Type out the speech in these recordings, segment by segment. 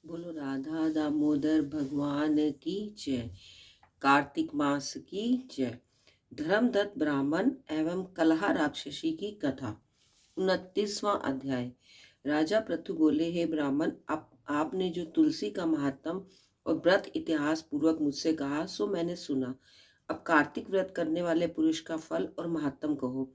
बोलो राधा दामोदर भगवान की जय। कार्तिक मास की जय। धर्मदत्त ब्राह्मण एवं कलहा राक्षसी की कथा। 29वां अध्याय। राजा पृथु बोले, हे ब्राह्मण, आपने जो तुलसी का महात्म और व्रत इतिहास पूर्वक मुझसे कहा सो मैंने सुना। अब कार्तिक व्रत करने वाले पुरुष का फल और महात्म कहो।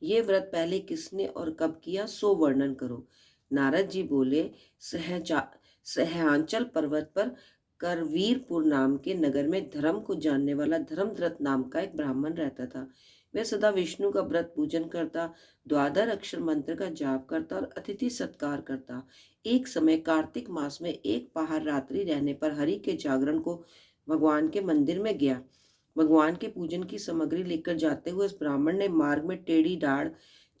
ये व्रत पहले किसने और कब किया सो वर्णन करो। नारद जी बोले, सहजा सहयांचल पर्वत पर करवीरपुर नाम के नगर में धर्म को जानने वाला धर्मद्रथ नाम का एक ब्राह्मण रहता था। वह सदा विष्णु का व्रत पूजन करता, द्वादश अक्षर मंत्र का जाप करता और अतिथि सत्कार करता। एक समय कार्तिक मास में एक पहाड़ रात्रि रहने पर हरि के जागरण को भगवान के मंदिर में गया। भगवान के पूजन की सामग्री लेकर जाते हुए उस ब्राह्मण ने मार्ग में टेढ़ी डाढ़,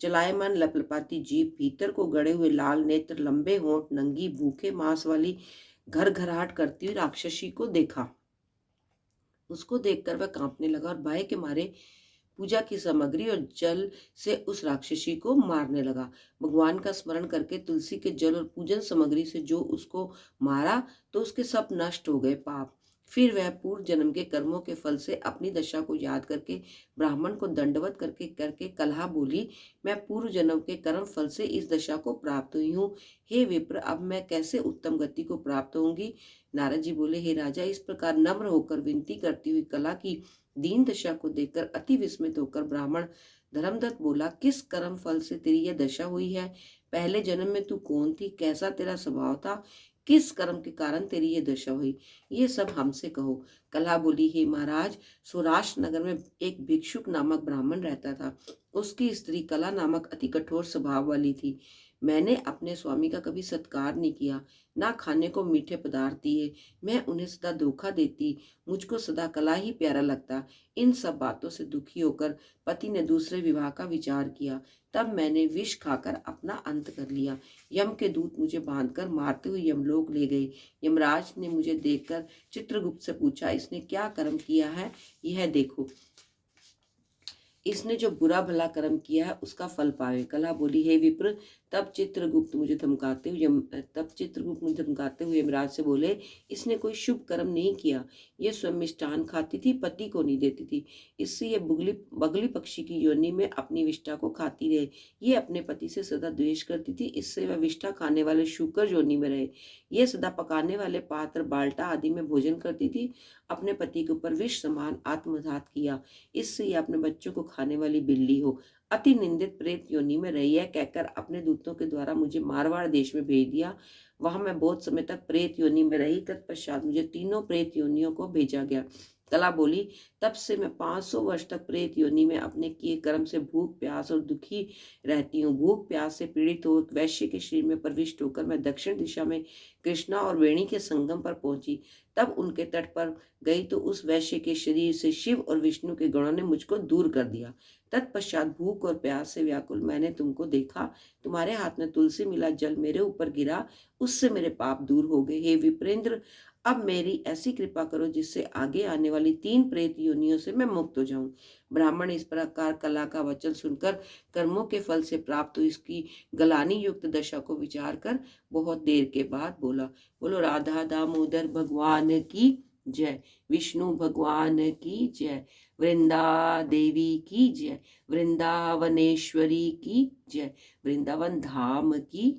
चलायमान लपलपाती जीभ, भीतर को गड़े हुए लाल नेत्र, लंबे होंठ, नंगी भूखे मांस वाली घर घराहट करती हुई राक्षसी को देखा। उसको देखकर वह कांपने लगा और भय के मारे पूजा की सामग्री और जल से उस राक्षसी को मारने लगा। भगवान का स्मरण करके तुलसी के जल और पूजन सामग्री से जो उसको मारा तो उसके सब नष्ट हो गए पाप। फिर वह पूर्व जन्म के कर्मों के फल से अपनी दशा को याद करके ब्राह्मण को दंडवत करके करके कलहा बोली, मैं पूर्व जन्म के कर्म फल से इस दशा को प्राप्त हुई हूँ। हे विप्र, अब मैं कैसे उत्तम गति को प्राप्त होंगी। नारद जी बोले, हे राजा, इस प्रकार नम्र होकर विनती करती हुई कला की दीन दशा को देखकर अति विस्मित होकर ब्राह्मण धर्मदत्त बोला, किस कर्म फल से तेरी यह दशा हुई है। पहले जन्म में तू कौन थी, कैसा तेरा स्वभाव था, किस कर्म के कारण तेरी यह दशा हुई, ये सब हमसे कहो। कला बोली, हे महाराज, सौराष्ट्र नगर में एक भिक्षुक नामक ब्राह्मण रहता था। उसकी स्त्री कला नामक अति कठोर स्वभाव वाली थी। मैंने अपने स्वामी का कभी सत्कार नहीं किया, ना खाने को मीठे पदार्थ दिए। मैं उन्हें सदा धोखा देती, मुझको सदा कला ही प्यारा लगता। इन सब बातों से दुखी होकर पति ने दूसरे विवाह का विचार किया। तब मैंने विष खाकर अपना अंत कर लिया। यम के दूत मुझे बांधकर मारते हुए यमलोक ले गए। यमराज ने मुझे देखकर चित्रगुप्त से पूछा, इसने क्या कर्म किया है, यह देखो। इसने जो बुरा भला कर्म किया है उसका फल पावे। कला बोली, हे विप्र, तब चित्रगुप्त मुझे धमकाते हुए यमराज से बोले, इसने कोई शुभ कर्म नहीं किया। ये स्वयं मिष्ठान खाती थी, पति को नहीं देती थी, इससे ये बगली पक्षी की योनि में अपनी विष्ठा को खाती रहे। ये अपने पति से सदा द्वेष करती थी, इससे वह विष्ठा खाने वाले शूकर योनि में रहे। ये सदा पकाने वाले पात्र, बाल्टा आदि में भोजन करती थी, अपने पति के ऊपर विष समान आत्मघात किया, इससे ये अपने बच्चों को खाने वाली बिल्ली हो। अति निंदित प्रेत योनि में रही है, कहकर अपने दूतों के द्वारा मुझे मारवाड़ देश में भेज दिया। वहां मैं बहुत समय तक प्रेत योनि में रही। तत्पश्चात मुझे तीनों प्रेत योनियों को भेजा गया। कला बोली, तब से मैं 500 वर्ष तक प्रेत योनि में अपने किए कर्म से भूख प्यास और दुखी रहती हूँ। भूख प्यास से पीड़ित हो वैश्य के शरीर में प्रविष्ट होकर मैं दक्षिण दिशा में कृष्णा और वेणी के संगम पर पहुंची। तब उनके तट पर गई तो उस वैश्य के शरीर से शिव और विष्णु के गणों ने मुझको दूर कर दिया। तत्पश्चात भूख और प्यास से व्याकुल मैंने तुमको देखा। तुम्हारे हाथ में तुलसी मिला जल मेरे ऊपर गिरा, उससे मेरे पाप दूर हो गए। हे विप्रेंद्र, अब मेरी ऐसी कृपा करो जिससे आगे आने वाली 3 प्रेत योनियों से मैं मुक्त हो जाऊं। ब्राह्मण इस प्रकार कला का वचन सुनकर कर्मों के फल से प्राप्त हुई इसकी गलानी युक्त दशा को विचार कर बहुत देर के बाद बोला, बोलो राधा दामोदर भगवान की जय, विष्णु भगवान की जय, वृंदा देवी की जय, वृंदावनेश्वरी की जय, वृंदावन धाम की